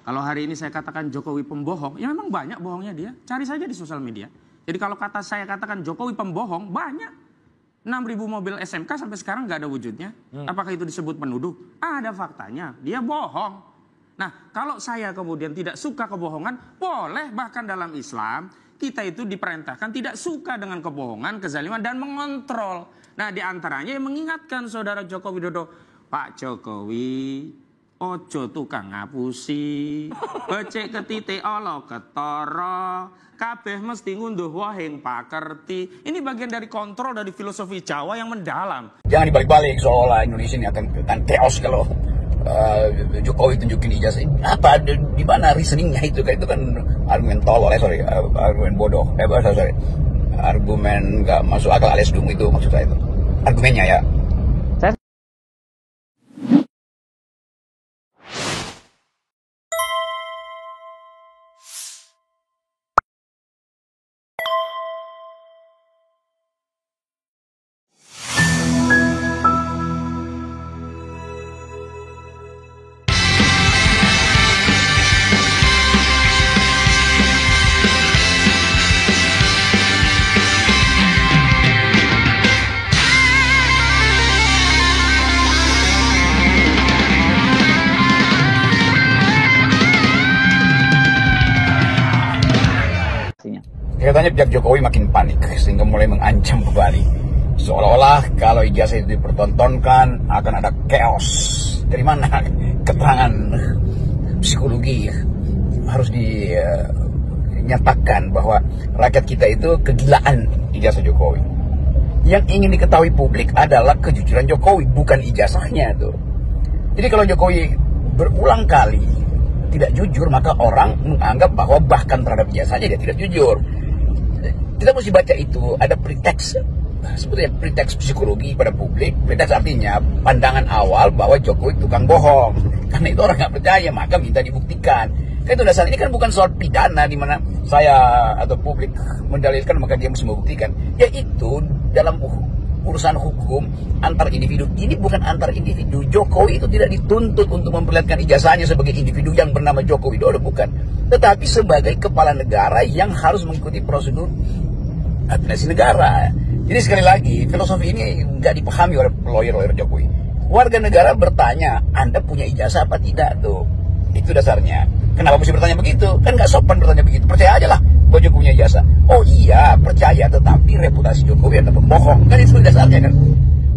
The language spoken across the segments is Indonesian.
Kalau hari ini saya katakan Jokowi pembohong, ya memang banyak bohongnya dia. Cari saja di sosial media. Jadi kalau saya katakan Jokowi pembohong, banyak. 6.000 mobil SMK sampai sekarang nggak ada wujudnya. Apakah itu disebut penuduh? Ada faktanya, dia bohong. Nah, kalau saya kemudian tidak suka kebohongan, boleh. Bahkan dalam Islam, kita itu diperintahkan tidak suka dengan kebohongan, kezaliman, dan mengontrol. Nah, diantaranya yang mengingatkan saudara Joko Widodo, Pak Jokowi, ojo tukang ngapusi, becek ketite olo ketara, kabeh mesti ngunduh wahing pakerti. Ini bagian dari kontrol dari filosofi Jawa yang mendalam. Jangan dibalik-balik seolah Indonesia ini akan chaos kalau Jokowi tunjukin ijazah. Apa di mana reasoningnya itu kan argumen tolol, argumen bodoh. Sorry. Argumen nggak masuk akal alias dungu itu maksud saya itu. Argumennya ya. Katanya pihak Jokowi makin panik sehingga mulai mengancam kembali. Seolah-olah kalau ijazah itu dipertontonkan akan ada chaos. Dari mana keterangan psikologi harus dinyatakan bahwa rakyat kita itu kegilaan ijazah Jokowi. Yang ingin diketahui publik adalah kejujuran Jokowi, bukan ijazahnya tuh. Jadi kalau Jokowi berulang kali tidak jujur, maka orang menganggap bahwa bahkan terhadap ijazahnya dia tidak jujur. Kita mesti baca itu, ada preteks, sebetulnya preteks psikologi pada publik. Preteks artinya pandangan awal bahwa Jokowi tukang bohong. Karena itu orang nggak percaya, maka minta dibuktikan. Kan itu dasar, ini kan bukan soal pidana di mana saya atau publik mendalilkan maka dia mesti membuktikan. Yaitu dalam urusan hukum antar individu. Ini bukan antar individu. Jokowi itu tidak dituntut untuk memperlihatkan ijazahnya sebagai individu yang bernama Joko Widodo, bukan. Tetapi sebagai kepala negara yang harus mengikuti prosedur administrasi negara. Jadi sekali lagi, filosofi ini nggak dipahami oleh lawyer Jokowi. Warga negara bertanya, Anda punya ijazah apa tidak tuh? Itu dasarnya. Kenapa mesti bertanya begitu? Kan nggak sopan bertanya begitu. Percaya aja lah bahwa Jokowi punya ijazah. Oh iya, percaya, tetapi reputasi Jokowi adalah pembohong. Kan itu dasarnya kan.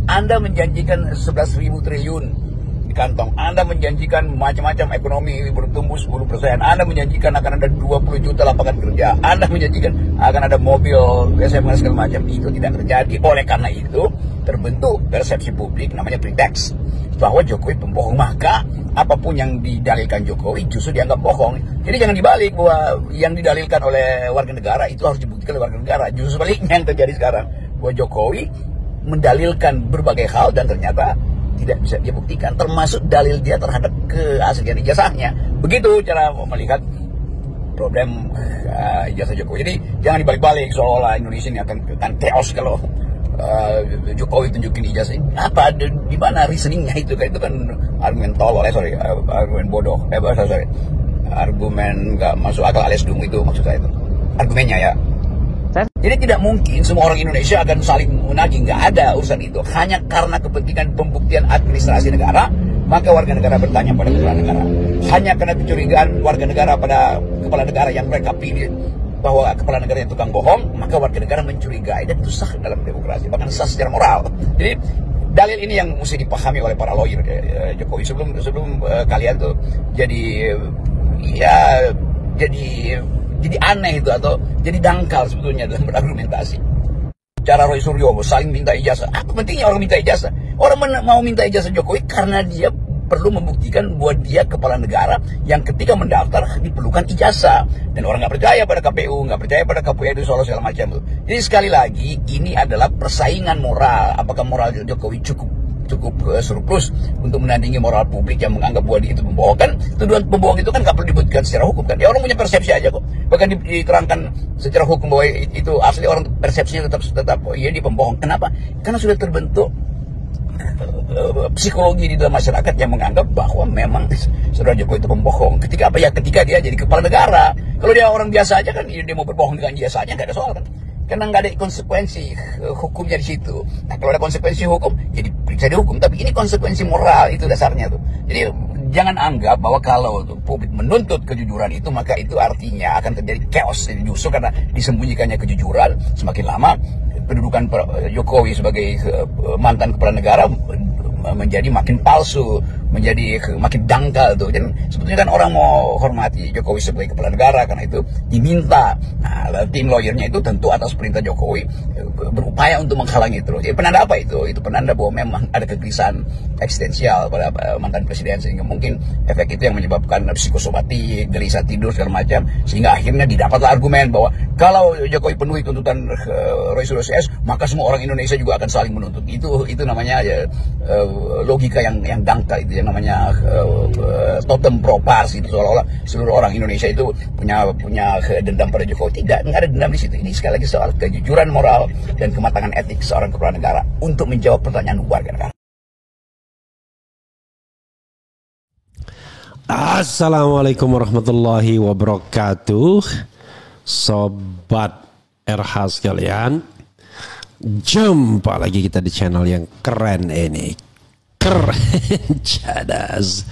Anda menjanjikan 11.000 triliun di kantong. Anda menjanjikan macam-macam ekonomi bertumbuh 10%. Anda menjanjikan akan ada 20 juta lapangan kerja. Anda menjanjikan akan ada mobil, segala macam. Itu tidak terjadi. Oleh karena itu, terbentuk persepsi publik namanya preteks bahwa Jokowi pembohong. Maka apapun yang didalilkan Jokowi justru dianggap bohong. Jadi jangan dibalik bahwa yang didalilkan oleh warga negara itu harus dibuktikan oleh warga negara. Justru sebaliknya yang terjadi sekarang, bahwa Jokowi mendalilkan berbagai hal dan ternyata tidak bisa dia buktikan, termasuk dalil dia terhadap keaslian ijazahnya. Begitu cara melihat problem ijazah Jokowi. Jadi jangan dibalik-balik seolah Indonesia ini akan chaos kalau Jokowi tunjukin ijazah. Apa di mana reasoningnya itu kan argumen tolol, argumen bodoh. Sorry. Argumen nggak masuk akal alias dungu itu maksud saya itu. Argumennya ya. Jadi tidak mungkin semua orang Indonesia akan saling menagih, nggak ada urusan itu. Hanya karena kepentingan pembuktian administrasi negara, maka warga negara bertanya pada kepala negara. Hanya karena kecurigaan warga negara pada kepala negara yang mereka pilih bahwa kepala negara yang tukang bohong, maka warga negara mencurigai, dan itu sah dalam demokrasi, bahkan sah secara moral. Jadi dalil ini yang mesti dipahami oleh para lawyer Jokowi sebelum kalian tuh jadi aneh itu atau jadi dangkal sebetulnya dalam berargumentasi. Cara Roy Suryo saling minta ijazah. Apa pentingnya orang minta ijazah? Orang mau minta ijazah Jokowi karena dia perlu membuktikan bahwa dia kepala negara yang ketika mendaftar diperlukan ijazah. Dan orang nggak percaya pada KPU, nggak percaya pada KPU soal segala macam itu. Jadi sekali lagi ini adalah persaingan moral. Apakah moral Jokowi cukup surplus untuk menandingi moral publik yang menganggap bahwa dia itu pembohong? Kan tuduhan pembohong itu kan nggak perlu dibuktikan secara hukum kan. Ya orang punya persepsi aja kok. Bahkan diterangkan secara hukum bahwa itu asli, orang persepsinya tetap oh iya dia pembohong. Kenapa? Karena sudah terbentuk psikologi di dalam masyarakat yang menganggap bahwa memang saudara Jokowi itu pembohong. Ketika apa ya? Ketika dia jadi kepala negara. Kalau dia orang biasa aja kan dia mau berbohong dengan biasanya nggak ada soal kan. Karena nggak ada konsekuensi hukumnya di situ. Nah kalau ada konsekuensi hukum, jadi bisa dihukum. Tapi ini konsekuensi moral itu dasarnya tuh. Jadi jangan anggap bahwa kalau publik menuntut kejujuran itu maka itu artinya akan terjadi chaos. Justru karena disembunyikannya kejujuran, semakin lama kedudukan Jokowi sebagai mantan kepala negara menjadi makin palsu, menjadi makin dangkal tuh. Dan sebetulnya kan orang mau hormati Jokowi sebagai kepala negara karena itu diminta. Nah, tim lawyernya itu tentu atas perintah Jokowi berupaya untuk menghalangi itu. Jadi penanda apa itu? Itu penanda bahwa memang ada kegelisahan eksistensial pada mantan presiden sehingga mungkin efek itu yang menyebabkan psikosomatik, gelisah tidur segala macam sehingga akhirnya didapatlah argumen bahwa kalau Jokowi penuhi tuntutan resolusi S maka semua orang Indonesia juga akan saling menuntut. Itu namanya logika yang dangkal itu yang namanya totem propars itu seolah-olah seluruh orang Indonesia itu punya dendam pada Jokowi. Tidak, nggak ada dendam di situ. Ini sekali lagi soal kejujuran moral dan kematangan etik seorang kepala negara untuk menjawab pertanyaan warga negara. Assalamualaikum warahmatullahi wabarakatuh. Sobat RH sekalian, jumpa lagi kita di channel yang keren ini. Keren cadas.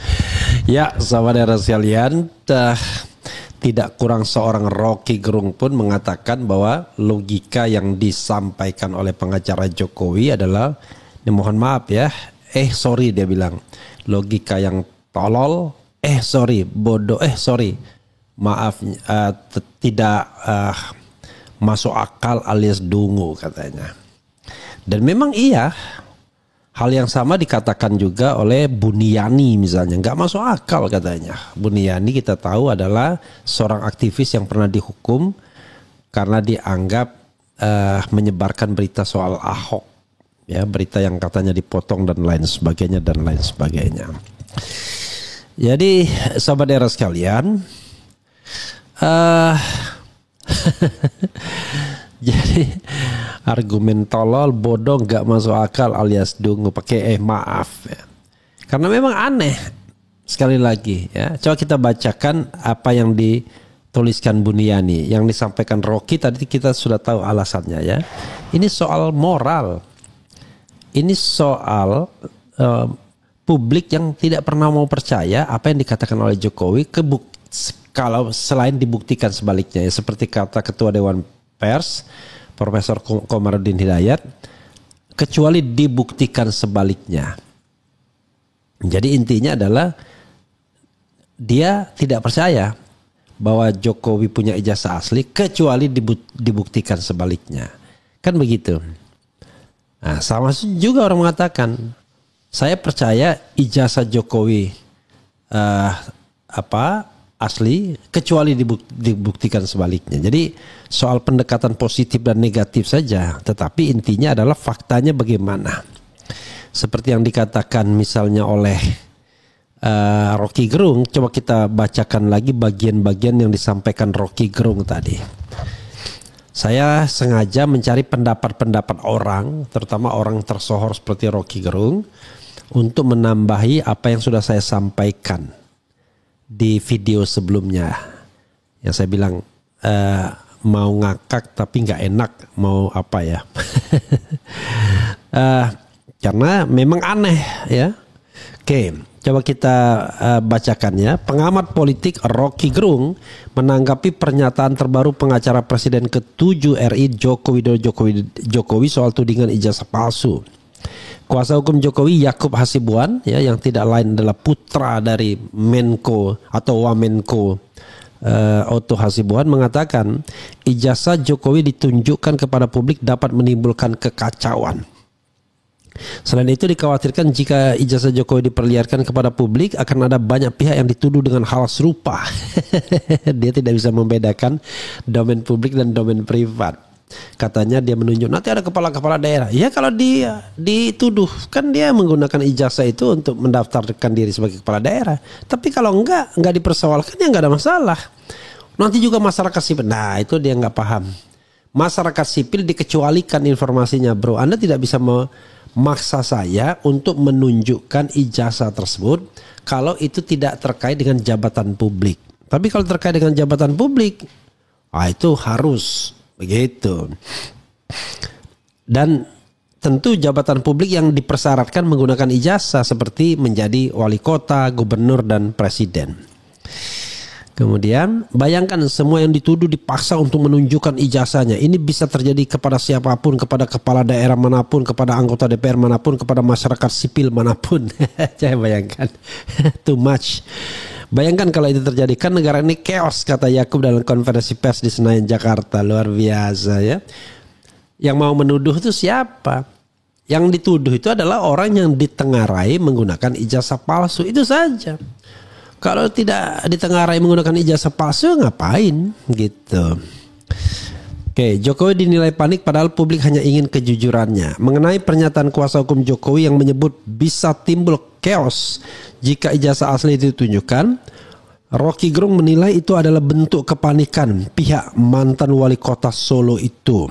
Ya, sobat RH sekalian, tidak kurang seorang Rocky Gerung pun mengatakan bahwa logika yang disampaikan oleh pengacara Jokowi adalah, mohon maaf ya, sorry dia bilang, logika yang tolol, bodoh, maaf, tidak masuk akal alias dungu katanya. Dan memang iya, hal yang sama dikatakan juga oleh Buniyani misalnya, nggak masuk akal katanya. Buniyani kita tahu adalah seorang aktivis yang pernah dihukum karena dianggap menyebarkan berita soal Ahok, ya, berita yang katanya dipotong dan lain sebagainya dan lain sebagainya. Jadi sahabat era sekalian, jadi argumen tolol, bodoh, nggak masuk akal alias dungu pakai maaf ya. Karena memang aneh. Sekali lagi ya, coba kita bacakan apa yang dituliskan Buniyani, yang disampaikan Rocky tadi kita sudah tahu alasannya ya. Ini soal moral. Ini soal publik yang tidak pernah mau percaya apa yang dikatakan oleh Jokowi kalau selain dibuktikan sebaliknya ya, seperti kata Ketua Dewan Pers Profesor Komarudin Hidayat, kecuali dibuktikan sebaliknya. Jadi intinya adalah dia tidak percaya bahwa Jokowi punya ijazah asli kecuali dibuktikan sebaliknya. Kan begitu. Nah, sama juga orang mengatakan, saya percaya ijazah Jokowi asli kecuali dibuktikan sebaliknya. Jadi soal pendekatan positif dan negatif saja, tetapi intinya adalah faktanya bagaimana. Seperti yang dikatakan misalnya oleh Rocky Gerung, coba kita bacakan lagi bagian-bagian yang disampaikan Rocky Gerung tadi. Saya sengaja mencari pendapat-pendapat orang, terutama orang tersohor seperti Rocky Gerung, untuk menambahi apa yang sudah saya sampaikan di video sebelumnya. Yang saya bilang mau ngakak tapi nggak enak, mau apa ya? Karena memang aneh ya. Oke, coba kita bacakannya. Pengamat politik Rocky Gerung menanggapi pernyataan terbaru pengacara Presiden ke-7 RI Jokowi soal tudingan ijazah palsu. Kuasa hukum Jokowi Yakub Hasibuan ya, yang tidak lain adalah putra dari Menko atau Wamenko Otto Hasibuan, mengatakan ijazah Jokowi ditunjukkan kepada publik dapat menimbulkan kekacauan. Selain itu dikhawatirkan jika ijazah Jokowi diperlihatkan kepada publik akan ada banyak pihak yang dituduh dengan hal serupa. Dia tidak bisa membedakan domain publik dan domain privat. Katanya dia menunjuk nanti ada kepala-kepala daerah. Ya kalau dia dituduh kan dia menggunakan ijazah itu untuk mendaftarkan diri sebagai kepala daerah. Tapi kalau enggak dipersoalkan ya enggak ada masalah. Nanti juga masyarakat sipil. Nah itu dia enggak paham. Masyarakat sipil dikecualikan informasinya bro. Anda tidak bisa maksa saya untuk menunjukkan ijazah tersebut kalau itu tidak terkait dengan jabatan publik. Tapi kalau terkait dengan jabatan publik, itu harus begitu. Dan tentu jabatan publik yang dipersyaratkan menggunakan ijazah seperti menjadi wali kota, gubernur, dan presiden. Kemudian bayangkan semua yang dituduh dipaksa untuk menunjukkan ijazahnya. Ini bisa terjadi kepada siapapun, kepada kepala daerah manapun, kepada anggota DPR manapun, kepada masyarakat sipil manapun. Saya bayangkan, too much. Bayangkan kalau itu terjadi, kan negara ini chaos, kata Yakub dalam konferensi pers di Senayan, Jakarta. Luar biasa ya. Yang mau menuduh itu siapa? Yang dituduh itu adalah orang yang ditengarai menggunakan ijazah palsu, itu saja. Kalau tidak ditengarai menggunakan ijazah palsu, ngapain gitu. Oke, Jokowi dinilai panik padahal publik hanya ingin kejujurannya. Mengenai pernyataan kuasa hukum Jokowi yang menyebut bisa timbul chaos jika ijazah asli itu ditunjukkan, Rocky Gerung menilai itu adalah bentuk kepanikan pihak mantan wali kota Solo itu.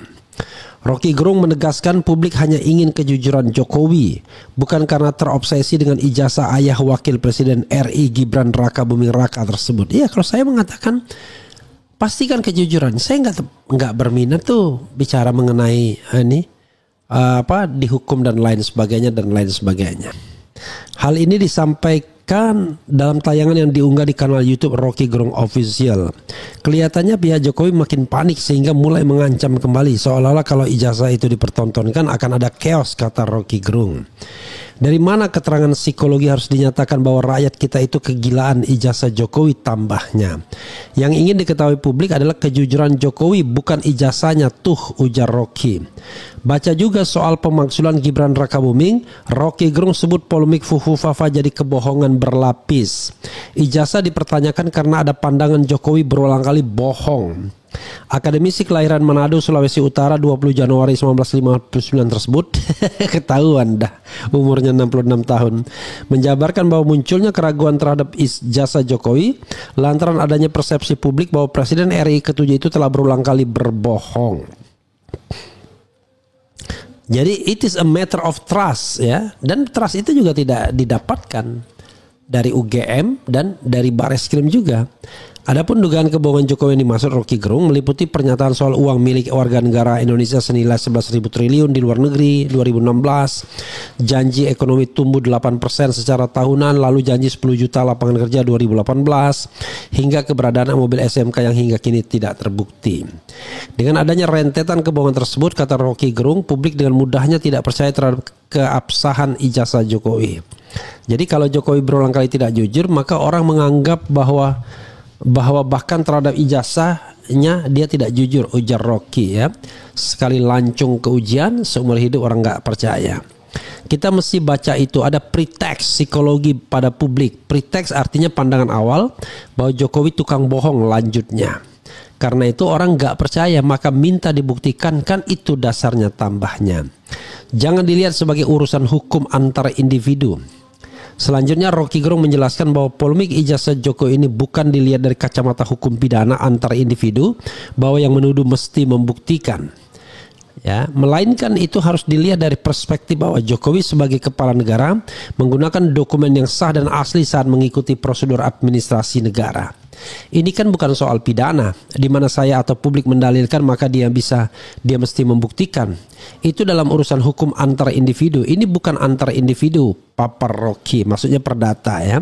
Rocky Gerung menegaskan publik hanya ingin kejujuran Jokowi, bukan karena terobsesi dengan ijazah ayah wakil presiden RI Gibran Raka Buming Raka tersebut. Iya, kalau saya mengatakan pastikan kejujuran. Saya nggak berminat tuh bicara mengenai dihukum dan lain sebagainya. Hal ini disampaikan dalam tayangan yang diunggah di kanal YouTube Rocky Gerung Official. Kelihatannya pihak Jokowi makin panik sehingga mulai mengancam kembali, seolah-olah kalau ijazah itu dipertontonkan akan ada chaos, kata Rocky Gerung. Dari mana keterangan psikologi harus dinyatakan bahwa rakyat kita itu kegilaan ijazah Jokowi, tambahnya. Yang ingin diketahui publik adalah kejujuran Jokowi, bukan ijazahnya tuh, ujar Rocky. Baca juga soal pemakzulan Gibran Raka Buming, Rocky Gerung sebut polemik Fufu Fafa jadi kebohongan berlapis. Ijazah dipertanyakan karena ada pandangan Jokowi berulang kali bohong. Akademisi kelahiran Manado, Sulawesi Utara 20 Januari 1959 tersebut ketahuan dah umurnya 66 tahun, menjabarkan bahwa munculnya keraguan terhadap ijazah Jokowi lantaran adanya persepsi publik bahwa Presiden RI ke-7 itu telah berulang kali berbohong. Jadi it is a matter of trust ya, dan trust itu juga tidak didapatkan dari UGM dan dari Bareskrim juga. Adapun dugaan kebohongan Jokowi yang dimaksud Rocky Gerung meliputi pernyataan soal uang milik warga negara Indonesia senilai 11.000 triliun di luar negeri 2016, janji ekonomi tumbuh 8% secara tahunan, lalu janji 10 juta lapangan kerja 2018, hingga keberadaan mobil SMK yang hingga kini tidak terbukti. Dengan adanya rentetan kebohongan tersebut, kata Rocky Gerung, publik dengan mudahnya tidak percaya terhadap keabsahan ijazah Jokowi. Jadi kalau Jokowi berulang kali tidak jujur, maka orang menganggap bahwa bahkan terhadap ijazahnya dia tidak jujur, ujar Rocky ya. Sekali lancung ke ujian, seumur hidup orang nggak percaya. Kita mesti baca itu, ada pretext psikologi pada publik. Pretext artinya pandangan awal bahwa Jokowi tukang bohong, lanjutnya. Karena itu orang nggak percaya, maka minta dibuktikan, kan itu dasarnya, tambahnya. Jangan dilihat sebagai urusan hukum antara individu. Selanjutnya Rocky Gerung menjelaskan bahwa polemik ijazah Jokowi ini bukan dilihat dari kacamata hukum pidana antar individu, bahwa yang menuduh mesti membuktikan. Ya, melainkan itu harus dilihat dari perspektif bahwa Jokowi sebagai kepala negara menggunakan dokumen yang sah dan asli saat mengikuti prosedur administrasi negara. Ini kan bukan soal pidana, di mana saya atau publik mendalilkan maka dia mesti membuktikan. Itu dalam urusan hukum antara individu. Ini bukan antara individu, papar Rocky, maksudnya perdata ya.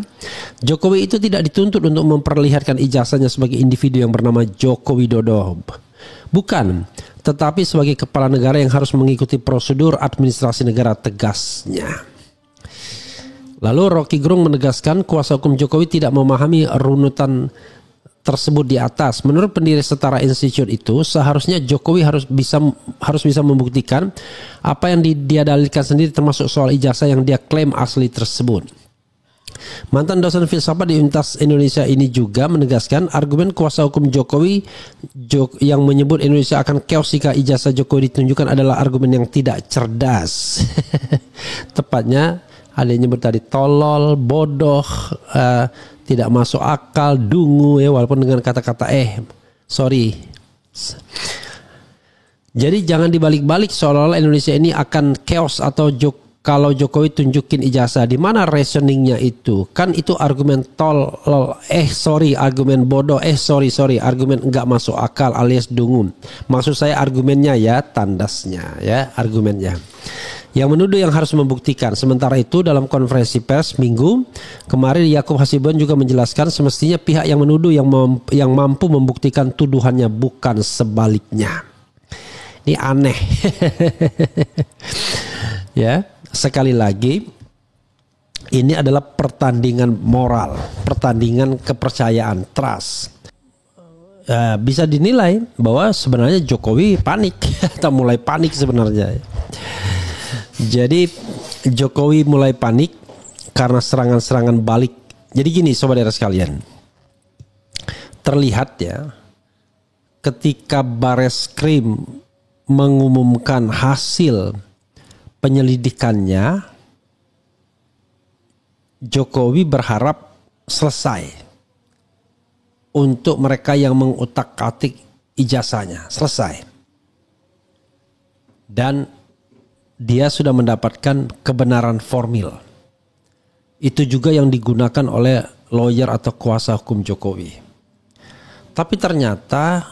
Jokowi itu tidak dituntut untuk memperlihatkan ijazahnya sebagai individu yang bernama Joko Widodo. Bukan, tetapi sebagai kepala negara yang harus mengikuti prosedur administrasi negara, tegasnya. Lalu Rocky Gerung menegaskan kuasa hukum Jokowi tidak memahami runutan tersebut di atas. Menurut pendiri Setara Institute itu, seharusnya Jokowi harus bisa membuktikan apa yang dia dalilkan sendiri, termasuk soal ijazah yang dia klaim asli tersebut. Mantan dosen filsafat di Universitas Indonesia ini juga menegaskan argumen kuasa hukum Jokowi yang menyebut Indonesia akan chaos jika ijazah Jokowi ditunjukkan adalah argumen yang tidak cerdas. Tepatnya ada yang nyebut tadi tolol, bodoh, tidak masuk akal, dungu ya, walaupun dengan kata-kata sorry. Jadi jangan dibalik-balik seolah-olah Indonesia ini akan chaos atau kalau Jokowi tunjukin ijazah, di mana reasoningnya itu? Kan itu argumen argumen bodoh, argumen enggak masuk akal alias dungun. Maksud saya argumennya ya, tandasnya ya, argumennya. Yang menuduh yang harus membuktikan. Sementara itu dalam konferensi pers Minggu kemarin, Yakub Hasibuan juga menjelaskan semestinya pihak yang menuduh yang mampu membuktikan tuduhannya, bukan sebaliknya. Ini aneh. Ya, sekali lagi ini adalah pertandingan moral, pertandingan kepercayaan, trust. Bisa dinilai bahwa sebenarnya Jokowi panik atau mulai panik sebenarnya. Jadi Jokowi mulai panik karena serangan-serangan balik. Jadi gini saudara sekalian, terlihat ya ketika Bareskrim mengumumkan hasil penyelidikannya, Jokowi berharap selesai untuk mereka yang mengutak-atik ijazahnya, selesai. Dan dia sudah mendapatkan kebenaran formil. Itu juga yang digunakan oleh lawyer atau kuasa hukum Jokowi. Tapi ternyata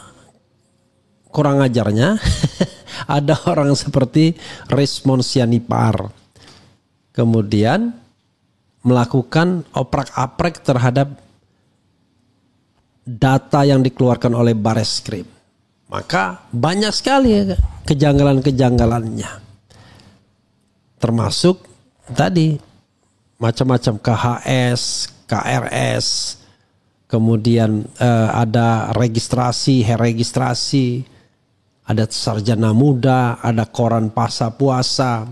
kurang ajarnya ada orang seperti Resmond Sianipar. Kemudian melakukan oprak-aprek terhadap data yang dikeluarkan oleh Bareskrim. Maka banyak sekali kejanggalan-kejanggalannya. Termasuk tadi macam-macam KHS, KRS, kemudian ada registrasi, registrasi, ada sarjana muda, ada koran pasa puasa,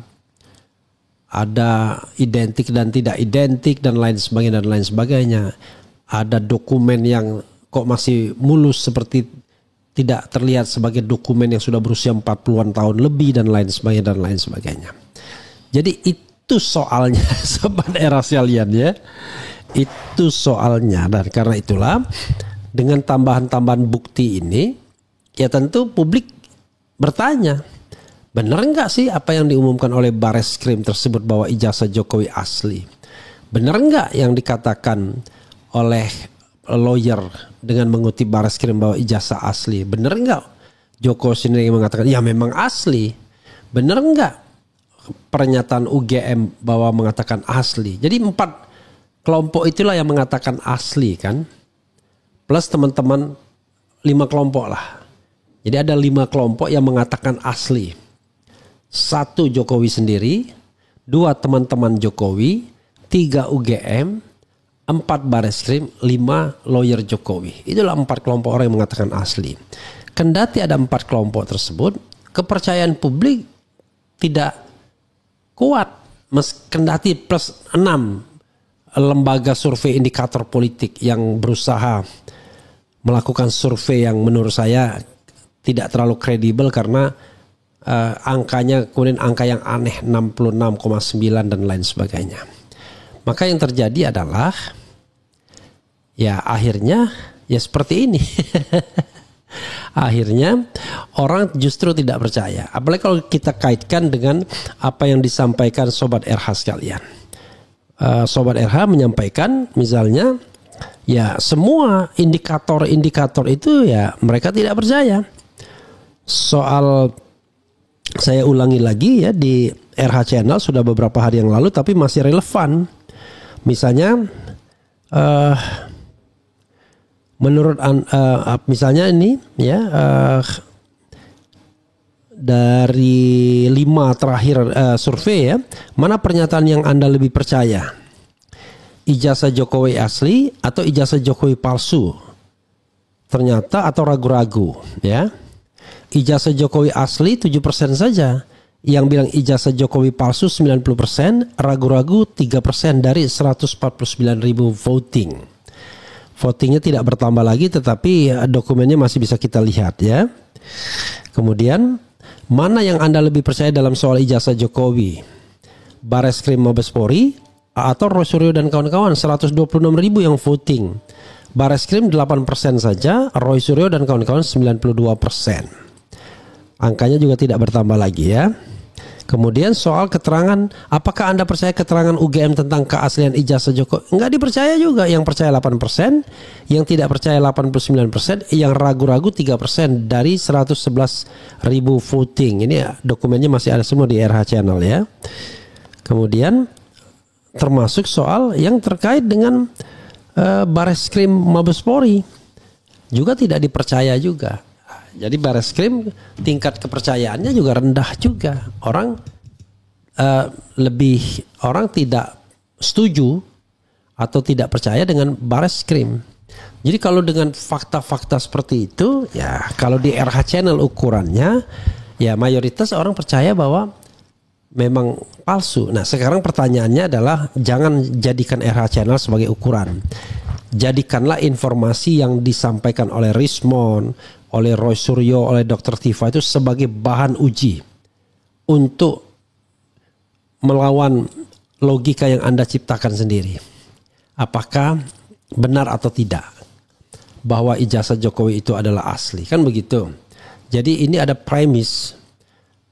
ada identik dan tidak identik dan lain sebagainya. Ada dokumen yang kok masih mulus seperti tidak terlihat sebagai dokumen yang sudah berusia 40-an tahun lebih dan lain sebagainya. Jadi itu soalnya sobat era sekalian ya. Itu soalnya, dan karena itulah dengan tambahan-tambahan bukti ini ya tentu publik bertanya, benar enggak sih apa yang diumumkan oleh Bareskrim tersebut bahwa ijazah Jokowi asli? Benar enggak yang dikatakan oleh lawyer dengan mengutip Bareskrim bahwa ijazah asli? Benar enggak Jokowi sendiri mengatakan ya memang asli? Benar enggak pernyataan UGM bahwa mengatakan asli? Jadi 4 kelompok itulah yang mengatakan asli kan, plus teman-teman 5 kelompok lah. Jadi ada 5 kelompok yang mengatakan asli. 1 Jokowi sendiri, 2 teman-teman Jokowi, 3 UGM, 4 Bareskrim, 5 lawyer Jokowi. Itulah 4 kelompok orang yang mengatakan asli. Kendati ada 4 kelompok tersebut, kepercayaan publik tidak kuat. Kendati plus 6 lembaga survei indikator politik yang berusaha melakukan survei yang menurut saya tidak terlalu kredibel karena angkanya kemudian angka yang aneh 66,9 dan lain sebagainya. Maka yang terjadi adalah ya akhirnya ya seperti ini. Akhirnya orang justru tidak percaya. Apalagi kalau kita kaitkan dengan apa yang disampaikan Sobat RH sekalian. Sobat RH menyampaikan misalnya ya semua indikator-indikator itu ya mereka tidak percaya. Soal saya ulangi lagi ya di RH Channel sudah beberapa hari yang lalu tapi masih relevan. Misalnya menurut misalnya ini ya dari 5 terakhir survei ya, mana pernyataan yang Anda lebih percaya? Ijazah Jokowi asli atau ijazah Jokowi palsu? Ternyata atau ragu-ragu ya. Ijazah Jokowi asli 7% saja. Yang bilang ijazah Jokowi palsu 90%, ragu-ragu 3% dari 149.000 voting. Votingnya tidak bertambah lagi tetapi dokumennya masih bisa kita lihat ya. Kemudian mana yang Anda lebih percaya dalam soal ijazah Jokowi? Bareskrim Mabes Polri atau Roy Suryo dan kawan-kawan? 126.000 yang voting. Bareskrim 8% saja, Roy Suryo dan kawan-kawan 92%. Angkanya juga tidak bertambah lagi ya. Kemudian soal keterangan, apakah Anda percaya keterangan UGM tentang keaslian ijazah Jokowi? Enggak dipercaya juga. Yang percaya 8%, yang tidak percaya 89%, yang ragu-ragu 3% dari 111.000 voting. Ini dokumennya masih ada semua di RH Channel ya. Kemudian termasuk soal yang terkait dengan Bareskrim Mabespori juga tidak dipercaya juga. Jadi Bareskrim tingkat kepercayaannya juga rendah juga. Orang tidak setuju atau tidak percaya dengan Bareskrim. Jadi kalau dengan fakta-fakta seperti itu, ya kalau di RH Channel ukurannya, ya mayoritas orang percaya bahwa memang palsu. Nah sekarang pertanyaannya adalah jangan jadikan RH Channel sebagai ukuran. Jadikanlah informasi yang disampaikan oleh Rismon, oleh Roy Suryo, oleh Dr. Tifa itu sebagai bahan uji untuk melawan logika yang Anda ciptakan sendiri. Apakah benar atau tidak bahwa ijazah Jokowi itu adalah asli? Kan begitu. Jadi ini ada premis.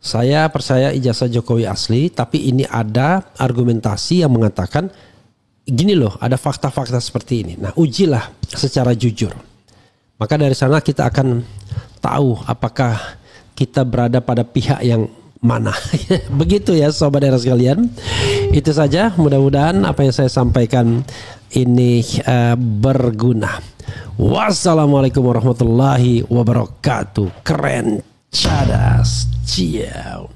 Saya percaya ijazah Jokowi asli, tapi ini ada argumentasi yang mengatakan gini loh, ada fakta-fakta seperti ini. Nah, ujilah secara jujur. Maka dari sana kita akan tahu apakah kita berada pada pihak yang mana. Begitu ya sobat era sekalian. Itu saja, mudah-mudahan apa yang saya sampaikan ini berguna. Wassalamualaikum warahmatullahi wabarakatuh. Keren, cadas, ciao.